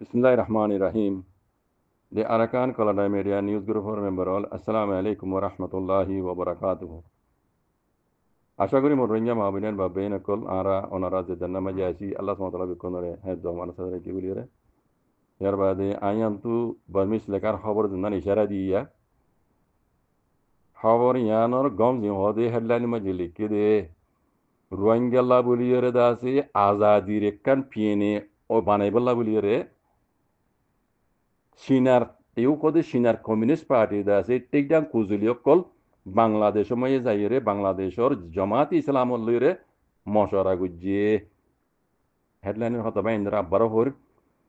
Bismillahirrahmanirrahim. The Arakan Colada Media News Group for member all. Assalamu alaikum wa rahmatullahi wa barakatuh. আশা করি মোরঞ্জা মাহবিনের বা বেইন call আরা ওনারা যে জান্না মাঝে আছি আল্লাহ সুবহানাহু ওয়া তাআলা বিকনরে হে জমান সাদরে কি বলিরে ইয়ার বাদে আয়াম তু বার্মিস লেখার খবর জানান ইশারা দিয়া খবর ইয়ানোর গম জি হদে হেডলাইন মাঝে লিখে দে রোহিঙ্গা বলিরে দাসি আজাদির একখান পিয়েনে ও বানাইবল্লা বলিরে সিনার তেও কদে সিনার কমিউনিস্ট পার্টি আছে টেকডাং কুজুলিও কল বাংলাদেশ ময়ে যাইরে বাংলাদেশর জামাত ইসলাম লইরে মশরা গুজিয়ে হেডলাইনের হতা বাইন্দরা আব্বার হর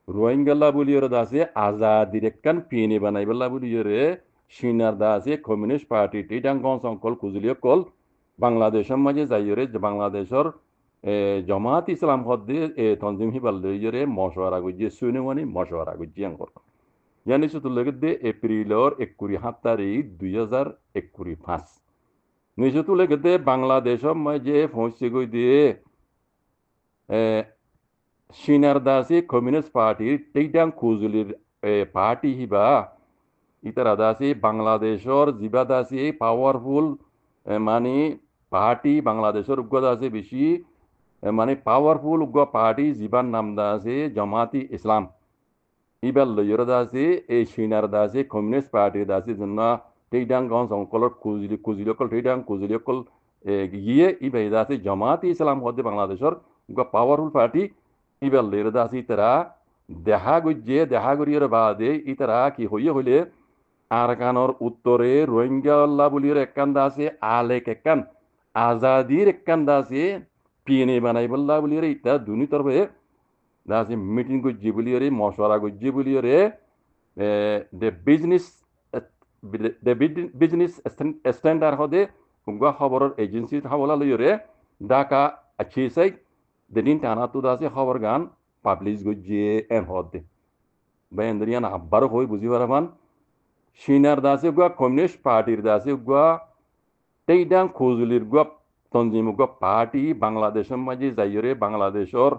রোহিঙ্গাল্লা বলিয়র দাসে আজাদির একখান পিনি বানাইবেল্লা বলিয়রে সিনার দাসে কমিউনিস্ট পার্টি টেকডাং সংকল কুজুলিও কল বাংলাদেশের মাঝে যাইরে বাংলাদেশর জামাত ইসলাম হদ্দে তনজিম হিবাল লইরে মশরা গুজিয়ে সুনিমানি মশরা গুজিয়ে আঙ্কর Yani sutullegde Aprilor 27 তারিখ 2025 নিচুতুলেগদে বাংলাদেশ মাঝে পৌঁছে গই দিয়ে সিনার দাসি কমিউনিস্ট পার্টির টেকডাং খুজুলির পার্টি হিবা ইতারা দাসি বাংলাদেশর জিবা দাসি পাওয়ারফুল মানে পার্টি বাংলাদেশর উগ্র দাসি বেশি মানে পাওয়ারফুল উগ্র পার্টি জিবার নাম দাসি জামাতি ইসলাম ইবার লইয়র দাসি এই সিনার দাসি কমিউনিস্ট পার্টির দাসি জন্য টেকডাং গঞ্জ অঙ্কলর কুজিলকল টেকডাং কুজিলকল গিয়ে ইবাই দাসি জামাত ইসলাম হদ্দে বাংলাদেশর পাওয়ারফুল পার্টি ইবার লইয়র দাসি তারা দেখা করিয়ার বাদে ইতারা কি হইয়ে হইলে আরকানর উত্তরে রোহিঙ্গা বলিয়ার একখান দাসে আলেক একখান আজাদির একখান দাসে পিএনএ বানাইবল্লা বলিয়ার ইতা দুনি তরফে দাসি মিটিং করছি বলিয়ারে মশওয়ারা করছি বলিয়ারে দে বিজনেস স্ট্যান্ডার্ড হদে উঙ্গা খবরের এজেন্সি হাবলা লইরে ঢাকা আছি সাই দেদিন টানা তো দাসে খবর গান পাবলিশ করছি এন হদে বেন্দ্রিয়ান আব্বারও হই বুঝি পারামান সিনার দাসে গুয়া কমিউনিস্ট পার্টির দাসে গুয়া টেইডাং খুজুলির গুয়া তঞ্জিম গুয়া পার্টি বাংলাদেশের মাঝে যাইরে বাংলাদেশর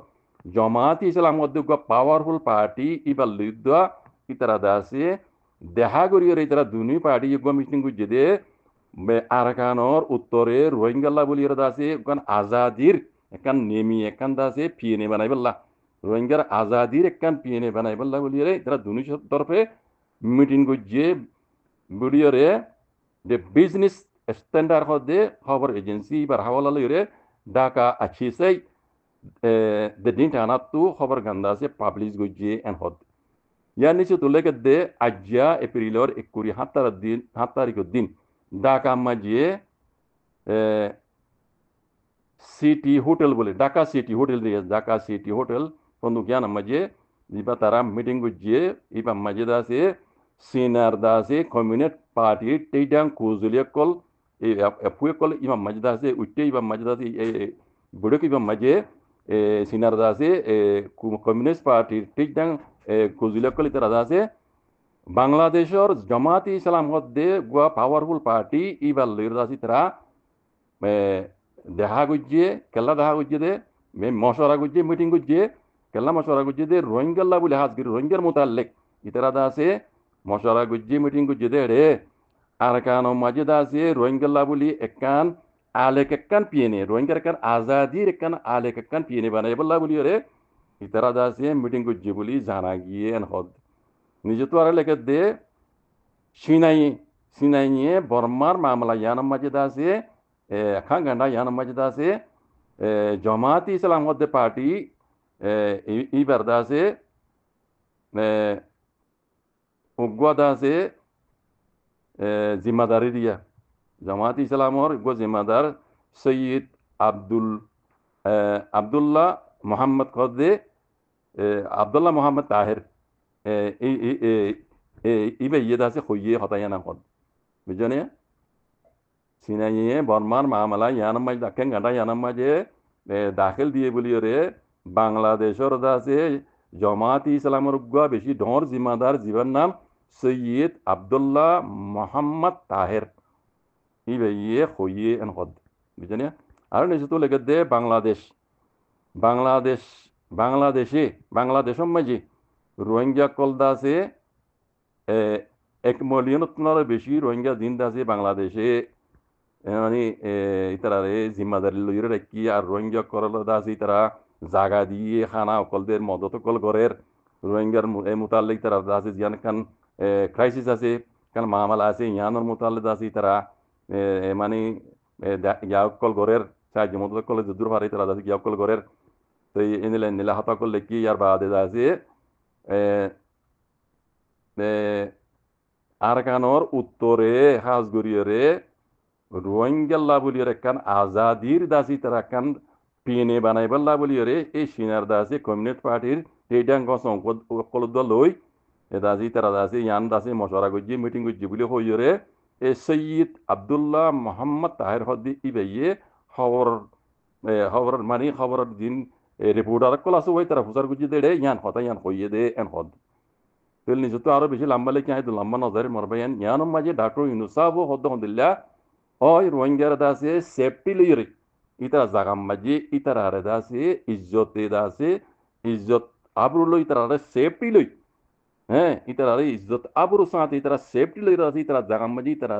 জামাত ইসলাম মধ্যে পাওয়ারফুল পার্টি ইবার লুদ্ধ ইতারা দাসে দেখা করিয়ে ইতারা দুনি পার্টি মিটিং করছে দে আরকানর উত্তরে রোহিঙ্গাল্লা বলিয়ে দাসে আজাদির একান নেমি একান দাসে পিএনএ বানাইবল্লা রোহিঙ্গার আজাদির একান পিএনএ বানাইবল্লা বলিয়ে ইতারা দুনি তরফে মিটিং করছে বলিয়ে যে বিজনেস স্ট্যান্ডার্ড হদে খবর এজেন্সি ইবার হাওয়ালা লইরে ঢাকা আছি সাই দেদিন টানাতু খবর গান্দা আছে পাবলিশ গইছে এন হদ ইয়ার নিচে তুলে দে আজ্জা এপ্রিলর 7 তারিখের দিন ঢাকা মাঝিয়ে সিটি হোটেল বলে ঢাকা সিটি হোটেল দিয়ে ঢাকা সিটি হোটেল বন্ধু জ্ঞান মাঝে ইবা তারা মিটিং গইছে ইবা মাঝে দাসে সিনার দাসে কমিউনিস্ট পার্টি টেইডাং কুজুলিয়া কল এফুয়ে কল ইবা মাঝে দাসে উঠতে ইবা মাঝে দাসে বুড়ক ইবা মাঝে সিনার দাসে কমিউনিস্ট পার্টির টেইডাং কুজুলিয়া ইতারা দাসে বাংলাদেশর জামাত ইসলাম হদ্দে গুয়া পাওয়ারফুল পার্টি ইবার লইর দাসি তারা দেখা করছে কেলা দেখা করছে দে মশরা করছে মিটিং করছে কেলা মশরা করছে দে রোহিঙ্গাল্লা বলে হাজগির রোহিঙ্গার মোতাল্লেক ইতারা দাসে মশরা করছে মিটিং করছে দে রে আর কান মাঝে দাসে রোহিঙ্গাল্লা বলি একান আলেক একখান পিএনএ রোহিঙ্গার একখান আজাদির একখান আলেক একখান পিএনএ বানাই বললা বলি রে ইতারা দাসে মিটিং করছে বলি জানা গিয়ে এন হদ নিজে তো আর লেখে দে সিনাই নিয়ে বর্মার মামলা ইয়ানাম মাঝে দাসে খান গান্ডা ইয়ানাম মাঝে দাসে জামাত ইসলাম হদ্দে পার্টি ইবার দাসে উগ্র দাসে জিম্মাদারি দিয়া জামাত ইসলামর জিম্মাদার সৈয়দ আবদুল্লাহ মোহাম্মদ খদে আবদুল্লাহ মোহাম্মদ তাহের ইবে ইয়ে দাসে হইয়ে হতাইয়ানা হদ বুঝনে সিনাইয়ে বর্মার মামলা ইয়ানাম মাঝে দাখেন গাঁটা ইয়ানাম মাঝে দাখিল দিয়ে বলি রে বাংলাদেশর দাসে জামাত ইসলামের উগ্র বেশি ডর জিম্মাদার জীবন নাম সৈয়দ আবদুল্লাহ মোহাম্মদ তাহের ইবে ইয়ে হইয়ে এন হদ বুঝনে আর নিচে তো লেগে দে বাংলাদেশের মাঝে রোহিঙ্গা কলদা আছে 1 মিলিয়ন বেশি রোহিঙ্গা জিন্দা আছে বাংলাদেশে মানে ইতারারে জিম্মাদারি লইরে রাখি আর রোহিঙ্গা করলদা আছে তারা জাগা দিয়ে খানা অকলদের মদত অকল গড়ের রোহিঙ্গার মোতালেক তারা আছে জিয়ান খান ক্রাইসিস আছে কারণ মামলা আছে ইয়ানোর মোতালেদ আছে তারা মানে ইয়া অকল গড়ের সাহায্য মদত অকল দূর পারে তারা আছে ইয়া অকল গড়ের তো এনিলে নিলা হতা করলে কি আর বাদে আছে আরকানোর উত্তরে হাজগরিয়রে রোহিঙ্গাল্লা বলিয়র একখান আজাদির দাসি তারা একখান পিএনএ বানাইবাল্লা বলিয়রে এই সিনার দাসি কমিউনিস্ট পার্টির টেডাঙ্গ সংকল্প লই এ দাসি তারা দাসি ইয়ান দাসি মশারা গজ্জি মিটিং গজ্জি বলি হইয়রে এ সৈয়দ আবদুল্লাহ মোহাম্মদ তাহের হদ্দি ইবেয়ে খবর খবর মানে খবরের দিন রিপোর্টার কল আছে ওই তারা ফুসার গজ্জি দেড়ে ইয়ান হতা ইয়ান হইয়ে দে এন হদ তেল নিজে তো আরো বেশি লম্বা লেখি আই লম্বা নজরে মরবাইন ইয়ানোর মাঝে ডাক্তার ইউনুসাব হদ্দ হদিল্লা ওই রোহিঙ্গার দাসে সেফটি লইরে ইতারা জাগাম মাঝে ইতারা আরে দাসে ইজ্জতে দাসে ইজ্জত আবরু লই ইতারা সেফটি লই হ্যাঁ ইতারা ইজ্জত আবরু সাথে ইতারা সেফটি লই দাসে ইতারা জাগাম মাঝে ইতারা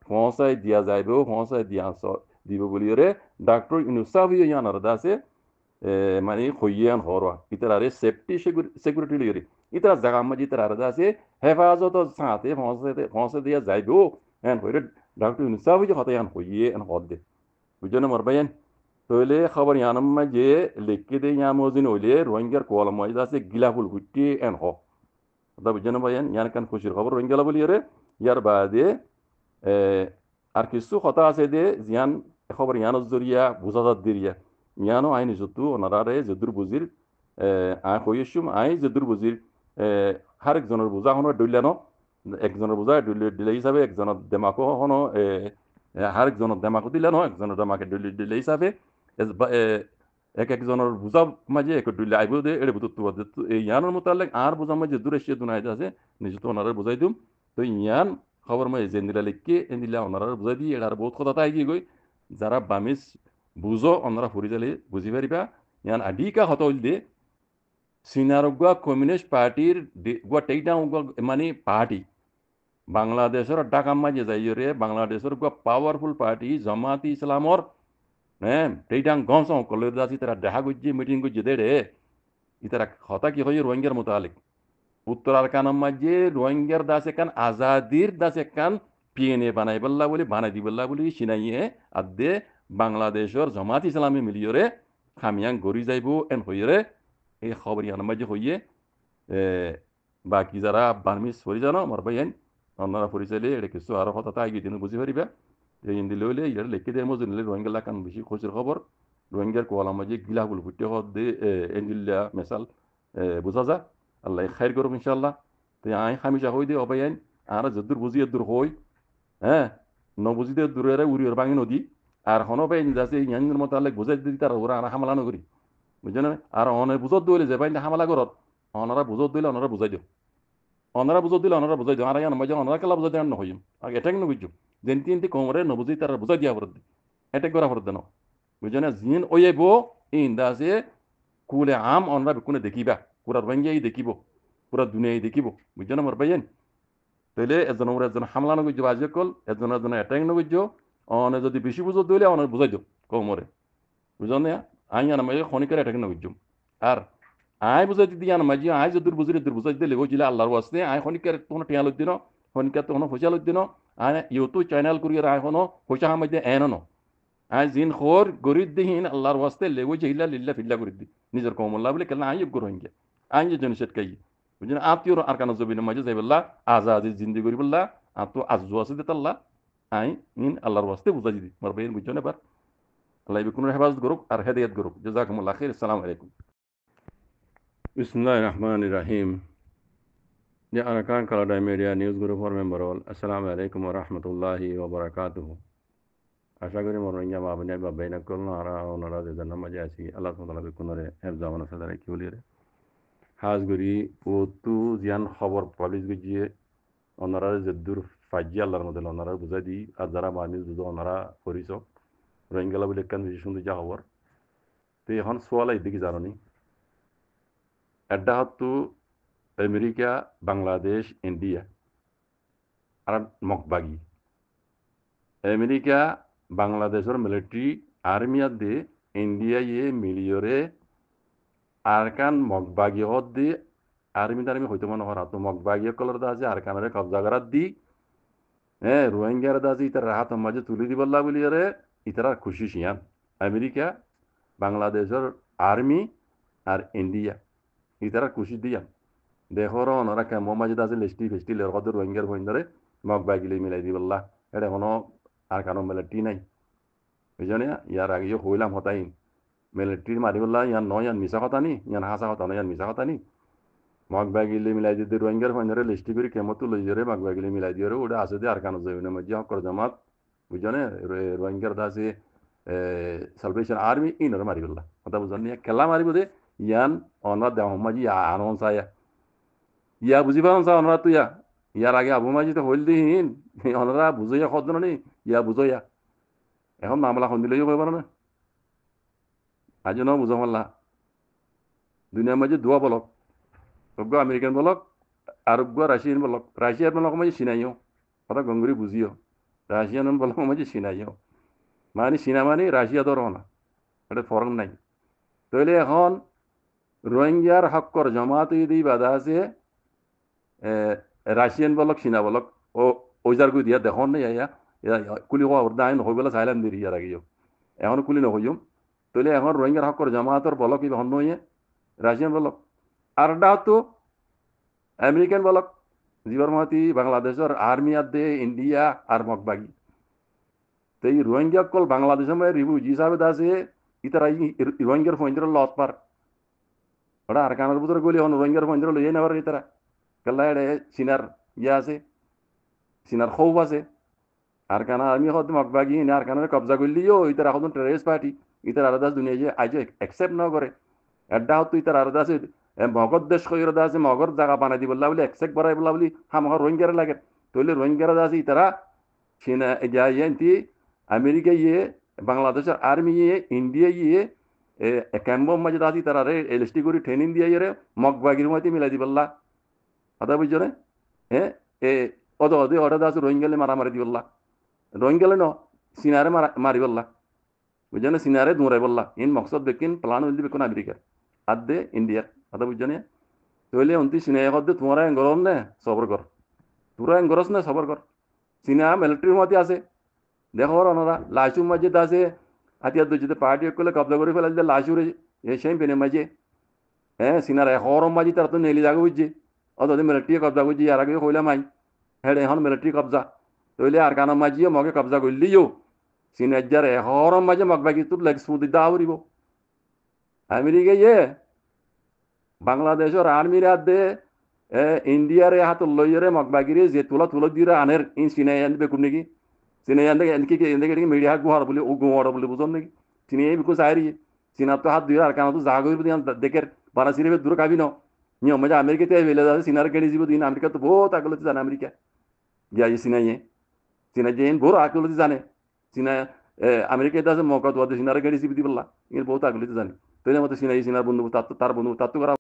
ফসাই দিয়া যাইবে ফসাই দিয়া দিব বলিরে ডাক্তার ইউনুসাব ইয়ানার দাসে মানে হইয়ান হরওয়া ইতারে সেফটি সিকিউরিটি লইরে ইতারা জাগা মাঝে ইতারা আছে হেফাজত সাথে ফসে দিয়া যাইবো এন হইরে ডাক্তার ইউনুসাব হতে এন হইয়ে এন হদ দে বুঝছো মরবাইন তইলে খবর ইয়ানম মাঝে লিখকে দে ইয়া মজিন হইলে রোহিঙ্গার কোয়াল মাঝে আছে গিলাফুল হুইটি এন হ দা বুঝছো ভাইয়ান ইয়ান কান খুশির খবর রোহিঙ্গালা বলিরে ইয়ার বাদে আর কিছু কথা আছে দে জিয়ান খবর ইয়ানোর জরিয়া বুঝাদার দিরিয়া ইয়ানো আইনি যতু ওনারারে যদুর বুজির আই হইসুম আই যদুর বুজির হার একজনের বুঝা হনো ডইলানো একজনের বুঝা দিলে হিসাবে একজনের দেমাকো হনো হার একজনের দেমাকো দিলানো একজনের দেমাকে দিলে হিসাবে একজনের বুঝা মাঝে এক ডইলে আইব দে এড়ে বুঝতে ইয়ানোর মোতালেক আর বুঝা মাঝে দূরে সে দুনাই আছে নিজে তো ওনারা বুঝাই দিম তো ইয়ান খবর মই জেন্দিলা লিখকে এন্দিলা ওনারা বুঝাই দিয়ে এটার বহুত কথা তাই গিয়ে গই যারা বামিস বুঝো ওনারা ফুরি যালে বুঝি পারিবা ইয়ান আডিকা হত হইল দে সিনারগুয়া কমিউনিস্ট পার্টির গুয়া টেইটা মানে পার্টি বাংলাদেশের ডাকাম মাঝে যাইরে বাংলাদেশের গুয়া পাওয়ারফুল পার্টি জামাতি ইসলামর হ্যাঁ টেইটাং গম সং কলে দাসি তারা দেখা গুজি মিটিং গুজি দে রে ইতারা হতা কি হই রোহিঙ্গার মোতালেক উত্তরার কানাম মাঝে রোহিঙ্গার দাস একান আজাদির দাস একান পিএনএ বানাই বললা বলি বানাই দি বললা বলি সিনাইয়ে আদে বাংলাদেশের জামাত ইসলামে মিলিয়রে খামিয়াং গড়ি যাইব এন হইরে এই খবর ইয়ান মাঝে হইয়ে বাকি যারা বার্মিস ফরি জানো মরবাইন অন্যরা ফরি চাইলে এটা কিছু আরো কথা তাই দিন বুঝি পারিবা এই ইন্দি লইলে ইয়ার লেখে দিয়ে মজুর নিলে রোহিঙ্গা লাকান বেশি খুশির খবর রোহিঙ্গার কোয়ালা মাঝে গিলাগুল ফুটে হদ দে এনজিল্লা মেসাল বুঝা যা আল্লাহ খাইর করুক ইনশাল্লাহ তো আই খামিজা হই দে অবাইন আর যদুর বুঝি দূর হই হ্যাঁ নবুঝিতে দূরের উড়িয়র বাঙি নদী আর হনো পাই যাচ্ছে ইয়াঙ্গের মতো আলেক বুঝাই দিদি তার ওরা আর হামলা নগরি বুঝছো না আর অনে বুঝত দইলে যে বাইন হামলা করত অনারা বুঝত দিলে অনারা বুঝাই দিও অনারা বুঝত দিলে অনারা বুঝাই দিও আর ইয়ান মাঝে অনারা কেলা বুঝাই দেন নহইম আর এটাক নবুঝো যেনতি এনতি কমরে নবুঝি তারা বুঝাই দিয়া পড়ত এটাক করা পড়ত দেন বুঝছো না জিন ওইব ইন্দা আছে কুলে আম অনরা কোনে দেখিবা পুরা রোহিঙ্গাই দেখিব পুরা দুনিয়াই দেখিব বুঝছো না মোর বাইন তাইলে একজন হামলা নগর্য বাজে কল একজন অ্যাটাক নগর্য অনে যদি বেশি বুঝত দিলে অনেক বুঝাই দিও কমরে বুঝো না আই আনা মাঝে খনিকার অ্যাটাক নগর্য আর আই বুঝাই দিদি আনা মাঝে আই যদি বুঝিলে দূর বুঝাই দিলে ওইছিলে আল্লাহর ওয়াস্তে আই খনিকার তখন টিয়া লই দিন খনিকার তখন পয়সা লই দিন আই ইউটিউব চ্যানেল করিয়ার আই হনো পয়সা মাঝে এন ন আই জিন খোর গরিব দিহীন আল্লাহর ওয়াস্তে লেগো জিহিলা লিল্লা ফিল্লা করি দি নিজের কমল্লা বলে কেলা আই গরো হিঙ্গে আই যে জন সেট কাই বুঝলেন আত্মীয় আর কানো জবিনের মাঝে যাই বললা আজাদি জিন্দি করি বললা আর তো আজু আছে দে তাল্লা আই ইন আল্লাহর ওয়াস্তে বুঝাই দিদি মার বাইন বুঝছো এবার আল্লাহ বিকুন হেফাজত করুক আর হেদায়াত করুক জাযাকুমুল্লাহ খাইর আসসালামু আলাইকুম বিসমিল্লাহির রহমানির রহিম Ya Arakan Kalada Media News Group for member all. Assalamu alaikum wa rahmatullahi wa barakatuh. আশা করি মনোরঞ্জন বাবনে বা বাইনা করল আরা ওনারা যে নামাজে আছি আল্লাহ তাআলা বিকুনরে হেফজা ওনা সাদারে কি বলি রে হাজগরি ও তু জিয়ান খবর পাবলিশ গজিয়ে ওনারা যে দূর ফাজি আল্লাহর মধ্যে ওনারা বুঝাই দি আর যারা মানি বুঝো ওনারা করিস রোহিঙ্গালা বলে কেন বেশি সুন্দর যা খবর তো এখন সোয়ালাই দিকে জানি একটা হাত আমেরিকা, বাংলাদেশ, ইন্ডিয়া আর মগবাগি। আমেরিকা বাংলাদেশের মিলিটারি আর্মিয়াত দিয়ে ইন্ডিয়া ইয়ে মিলিয়রে আরকান মগবাগি হদ দি আর্মি টার্মি হইতে মনে করা তো মগবাগি কলর দা আছে আরকানের কবজা করার দি হ্যাঁ রোহিঙ্গার দা আছে ইতার হাত মাঝে তুলি দিবল্লা বলি রে ইতারা খুশি শিয়ান আমেরিকা বাংলাদেশের আর্মি আর ইন্ডিয়া ইতারা খুশি দিয়ান দেখর ওনারা কেমন মাঝে আছে লিস্টি ফেস্টি লের কত রোহিঙ্গার বইন ধরে মগবাগিলে মিলাই দিবল্লা এটা এখনো আরকানো মিলিটারি নাই বুঝলি ইয়ার আগে হইলাম হতাই মিলিটারি মারিবল্লা ইয়ান নয় ইয়ান মিশা কথা নি ইয়ান হাসা কথা নয় ইয়ান মিশা কথা নি মগবাগিলে মিলাই দিয়ে রোহিঙ্গার ফাইনারে লিস্টি করে কেমতো লই জরে মগবাগিলে মিলাই দিয়ে ওটা আছে যে আর কানো জমিনে মধ্যে হকর জামাত বুঝনে রোহিঙ্গার আছে সালভেশন আর্মি ইনর মারি বললা কথা বুঝনি খেলা মারিব দে ইয়ান অনরা দেহ মাঝি আনন সায়া ইয়া বুঝি পাওন সা অনরা তুইয়া ইয়ার আগে আবু মাঝি তো হইল দিন অনরা বুঝাইয়া খজন নি ইয়া বুঝাইয়া এখন মামলা খন দিলেই কইবার না আজ ন বুঝা মাল্লা দুনিয়ার মাঝে দোয়া বলক অজ্ঞ আমেরিকান বলক আরব্য রাশিয়ান বলক রাশিয়ার বলক মাঝে চিনাইও কথা গঙ্গুরি বুঝিও রাশিয়ান বলক মাঝে চিনাইও মানে চীনা মানে রাশিয়া ধরো না এটা ফরক নাই তাহলে এখন রোহিঙ্গার হকর জমাত যদি বাধা আছে রাশিয়ান বলক চীনা বলক ও ওইজার গই দিয়া দেখুন নাই ইয়া কুলি হওয়া ওর দাইন হয়ে গেলে চাইলাম দিই ইয়ার আগে এখন কুলি নহইম তাহলে এখন রোহিঙ্গার হকর জমাতর বলক ইবা হন নয় রাশিয়ান বলক আর তো আমেরিকান বলক জীবর মহাতি বাংলাদেশের আর্মি আর দে ইন্ডিয়া আর মগবাগি তো এই রোহিঙ্গা কল বাংলাদেশের মধ্যে রিফিউজি হিসাবে আছে ইতারা রোহিঙ্গার ফৈন্দ্র লত পার ওটা আর কানার ভিতরে গলি হন রোহিঙ্গার ফৈন্দ্র লইয়ে নেবার ইতারা কেলা এড়ে চীনার ইয়ে আছে চীনার খৌফ আছে আর কানা আমি হদ মগবাগি আর কানার কবজা করলিও ইতারা এখন টেররিস্ট পার্টি ইতার আলাদা দুনিয়া যে আজ একসেপ্ট না করে এড্ডা হতো ইতার আলাদা আছে মগর দেশ কইরদা আছে মগর জায়গা বানাই দি বললা বলি একসেপ্ট বাড়াই বললা বলি হামহর রোহিঙ্গারা লাগে তৈলে রোহিঙ্গারা আছে ইতারা চীনা ইয়ে আমেরিকা ইয়ে বাংলাদেশের আর্মি ইয়ে ইন্ডিয়া ইয়ে ক্যাম্বম মাঝে দাদি তারা রে এলএসটি করে ট্রেনিং দিয়ে ইয়ে মগবাগির মধ্যে মিলাই দি বললা কথা বুঝছো রে হ্যাঁ অদ অদে অর্ডার আছে রোহিঙ্গালে মারামারি দি বললা রোহিঙ্গালে ন সিনারে মারি বললা বুঝছো না সিনারে দৌড়াই বললা ইন মকসদ বেকিন প্লান হইল বেকুন আমেরিকার আর দে ইন্ডিয়ার কথা বুঝছো না তৈলে অন্তি সিনাই দে তোমার গরম নে সবর কর তোরা গরস নে সবর কর সিনা মিলিটারির মধ্যে আছে দেখো ওনারা লাশুর মাঝে আছে হাতিয়ার যদি পার্টি করলে কবজা করে ফেলে দিলে লাশুর সেই পেনে মাঝে হ্যাঁ সিনার হরম মাঝে তারা তো নেলি জায়গা বুঝছে অত মিলিটারি কবজা করছি আর আগে হইলাম আই হ্যাঁ এখন মিলিটারি কবজা তৈলে আর কানো মাঝিও মগে কবজা করলিও সিনার যার হরম মাঝে মগবাগি তোর লেগ স্মুদি দা উড়িব আমেরিকা ইয়ে বাংলাদেশের আর্মির হাত দে ইন্ডিয়ার হাত লইরে মগবাগিরে যে তুলা দিয়ে আনের ইন সিনাই আনবে কোন নাকি চিনে এনে মিডিয়া গুহার বলে ও গুহার বলে বুঝন নাকি চিনি এই বিকু চাই চীনার তো হাত দিয়ে আর কারণ তো যা করবি দেখে বানা চিনে দূর খাবি ন নিয়ম মজা আমেরিকাতে বেলে যাচ্ছে চীনার কেড়ে যাব দিন আমেরিকা তো বহুত আগলে জানে আমেরিকা গিয়া চিনাইয়ে চীনা যে বহু আগলে জানে চীনা আমেরিকাতে আছে মৌকা তো চীনার কেড়ে যাবি দি বললা বহুত আগলে জানে তো মতো চিনাই চীনার বন্ধু তার বন্ধু তার তো করা